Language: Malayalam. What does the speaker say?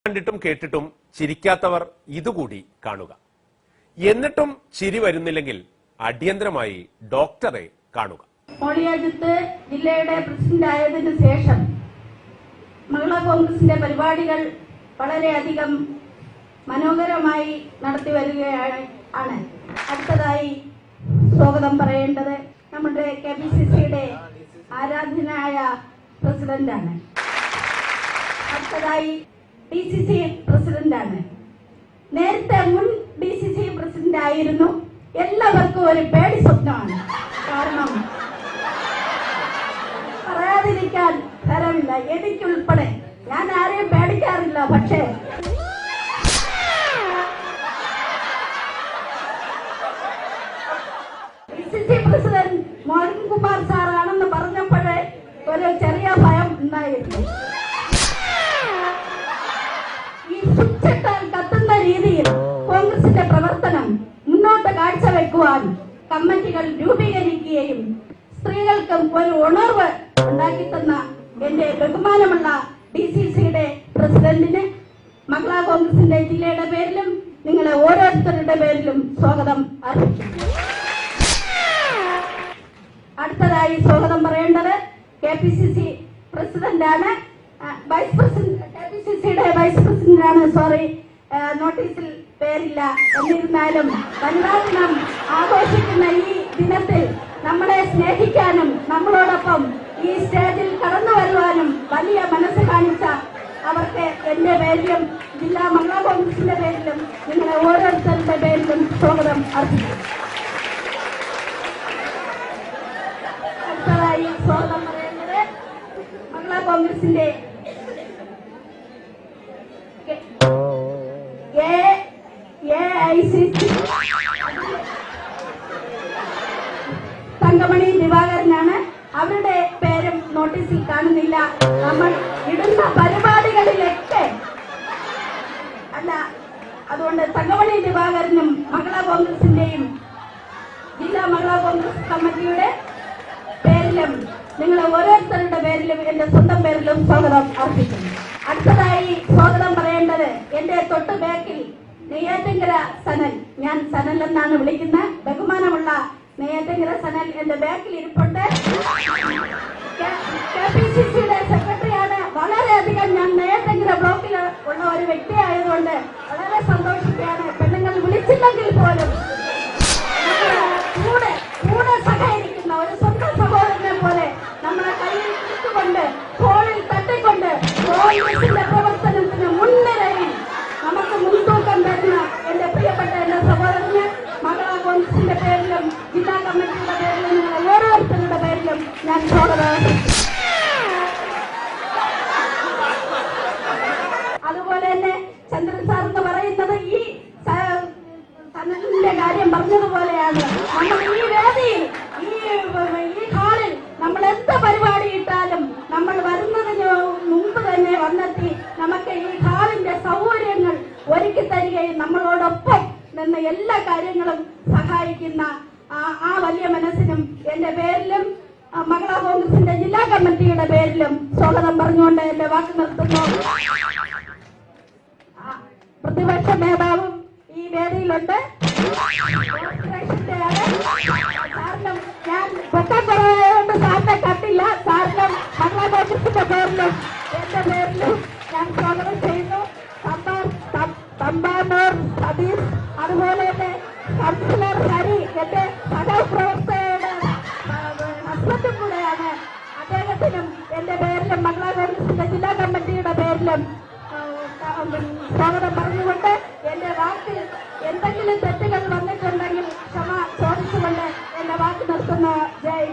കണ്ടിട്ടും കേട്ടിട്ടും ചിരിക്കാത്തവർ ഇതുകൂടി കാണുക. എന്നിട്ടും ചിരി വരുന്നില്ലെങ്കിൽ അടിയന്തരമായി ഡോക്ടറെ കാണുക. മോളിയാജത്ത് ജില്ലയുടെ പ്രസിഡന്റായതിനു ശേഷം മഹിളാ കോൺഗ്രസിന്റെ പരിപാടികൾ വളരെയധികം മനോഹരമായി നടത്തി വരികയാണ്. അടുത്തതായി സ്വാഗതം പറയേണ്ടത് നമ്മുടെ KPCCയുടെ ആരാധ്യനായ പ്രസിഡന്റാണ്. അടുത്തതായി DCC പ്രസിഡന്റാണ്. നേരത്തെ മുൻ DCC പ്രസിഡന്റ് ആയിരുന്നു. എല്ലാവർക്കും ഒരു പേടി സ്വപ്നമാണ്. കാരണം പറയാതിരിക്കാൻ തരമില്ല, എനിക്കുൾപ്പെടെ. ഞാൻ ആരെയും പേടിക്കാറില്ല. പക്ഷേ DCC പ്രസിഡന്റ് മോഹൻകുമാർ സാറാണെന്ന് പറഞ്ഞപ്പോഴേ ഒരു ചെറിയ ഭയം ഉണ്ടായിരുന്നു. ഈ സ്വിച്ചിട്ടാൽ കത്തുന്ന രീതിയിൽ കോൺഗ്രസിന്റെ പ്രവർത്തനം മുന്നോട്ട് കാഴ്ചവെക്കുവാൻ കമ്മിറ്റികൾ രൂപീകരിക്കുകയും സ്ത്രീകൾക്കും ഒരു ഉണർവ് ഉണ്ടാക്കി തന്ന എന്റെ ബഹുമാനമുള്ള DCCയുടെ പ്രസിഡന്റിന് മഹിളാ കോൺഗ്രസിന്റെ ജില്ലയുടെ പേരിലും നിങ്ങളെ ഓരോരുത്തരുടെ പേരിലും സ്വാഗതം അർപ്പിക്കുന്നു. അടുത്തതായി സ്വാഗതം പറയേണ്ടത് KPCC പ്രസിഡന്റാണ്. KPCCയുടെ വൈസ് പ്രസിഡന്റാണ്. സോറി, നോട്ടീസിൽ പേരില്ല. എന്നിരുന്നാലും വനിതാ ദിനം ആഘോഷിക്കുന്ന ഈ ദിനത്തിൽ നമ്മളെ സ്നേഹിക്കാനും നമ്മളോടൊപ്പം ഈ സ്റ്റേജിൽ കടന്നു വരുവാനും വലിയ മനസ്സ് കാണിച്ച അവർക്ക് എന്റെ പേരിലും ജില്ലാ മഹിളാ കോൺഗ്രസിന്റെ പേരിലും നിങ്ങളെ ഓരോരുത്തരുടെ പേരിലും സ്വാഗതം അർപ്പിക്കുന്നു. അടുത്തതായി സ്വാഗതം പറയുന്നത് മഹിളാ കോൺഗ്രസിന്റെ AICC തങ്കമണി ദിവാകരനാണ്. അവരുടെ പേരും നോട്ടീസിൽ കാണുന്നില്ല. നമ്മൾ ഇടുന്ന പരിപാടികളിലൊക്കെ അല്ല. അതുകൊണ്ട് തങ്കമണി ദിവാകരനും മഹിളാ കോൺഗ്രസിന്റെയും ജില്ലാ മഹിളാ കോൺഗ്രസ് കമ്മിറ്റിയുടെ പേരിലും നിങ്ങളെ ഓരോരുത്തരുടെ പേരിലും എന്റെ സ്വന്തം പേരിലും സ്വാഗതം അർപ്പിക്കുന്നു. അടുത്തതായി സ്വാഗതം പറയേണ്ടത് എന്റെ തൊട്ട് ബാക്കിൽ നെയ്യാറ്റിങ്കര സനൽ, ഞാൻ സനൽ എന്നാണ് വിളിക്കുന്ന ബഹുമാനമുള്ള നെയ്യാറ്റിങ്കര സനൽ എന്റെ ബാക്കിൽ ഇരിപ്പുണ്ട്. KPCCയുടെ സെക്രട്ടറിയാണ്. വളരെയധികം ഞാൻ നെയ്യാറ്റിങ്കര ബ്ലോക്കിൽ ഉള്ള ഒരു വ്യക്തിയായതുകൊണ്ട് വളരെ സന്തോഷിക്കുകയാണ്. പെണ്ണുങ്ങൾ വിളിച്ചില്ലെങ്കിൽ പോലും കൂടെ സഹകരിക്കുന്ന ഒരു സ്വന്തം സഹോദരനെ പോലെ നമ്മളെ കയ്യിൽ പിടിച്ചുകൊണ്ട് ഫോണിൽ തട്ടിക്കൊണ്ട് കോൺഗ്രസിന്റെ പ്രവർത്തനത്തിന് മുൻനിരയിൽ നമുക്ക് മുൻതൂക്കം തരുന്ന എന്റെ പ്രിയപ്പെട്ട എന്റെ സഹോദരന് മഹിളാ കോൺഗ്രസിന്റെ പേരിലും ജില്ലാ കമ്മിറ്റിയുടെ പേരിലും നിങ്ങൾ ഓരോരുത്തരുടെ പേരിലും ഞാൻ സ്വാഗതം. അതുപോലെ തന്നെ ചന്ദ്രൻ സാർ എന്ന് പറയുന്നത് ഈ സനലിന്റെ കാര്യം പറഞ്ഞതുപോലെയാണ്. നമ്മൾ ഈ വേദിയിൽ ഈ ഹാളിൽ നമ്മൾ എന്ത് പരിപാടി ഇട്ടാലും നമ്മൾ വരുന്നതിന് മുമ്പ് തന്നെ വന്നെത്തി നമുക്ക് ഈ ഹാളിന്റെ സൗകര്യങ്ങൾ ഒരുക്കി തരികയും നമ്മളോടൊപ്പം നിന്ന് എല്ലാ കാര്യങ്ങളും സഹായിക്കുന്ന ആ വലിയ മനസ്സിനും എന്റെ പേരിലും മഹിളാ കോൺഗ്രസിന്റെ ജില്ലാ കമ്മിറ്റിയുടെ പേരിലും സ്വാഗതം പറഞ്ഞുകൊണ്ട് എന്റെ വാക്ക് നിർത്തുന്നു. പ്രതിപക്ഷ നേതാവും ഈ വേദിയിലുണ്ട്. കാരണം ഞാൻ പൊക്കം കുറവുകൊണ്ട് സാറിനെ കണ്ടില്ല. സാറിനും മഹിളാ കോൺഗ്രസിന്റെ പേരിലും എന്റെ പേരിലും ഞാൻ സ്വാഗതം ചെയ്യുന്നു. തമ്പാനൂർ സതീഷ്, അതുപോലെ തന്നെ കൗൺസിലർ ഹരി എന്റെ സഹപ്രവർത്തകയുടെ ഹസ്ബൻഡും കൂടെയാണ്. അദ്ദേഹത്തിനും എന്റെ പേരിലും മഹിളാ കോൺഗ്രസിന്റെ ജില്ലാ കമ്മിറ്റിയുടെ പേരിലും സ്വാഗതം പറഞ്ഞുകൊണ്ട് എന്റെ വാക്കിൽ എന്തെങ്കിലും തെറ്റുകൾ വന്നിട്ടുണ്ടെങ്കിൽ ക്ഷമ ചോദിച്ചുകൊണ്ട് എന്റെ വാക്ക് നിർത്തുന്നു. ജയ്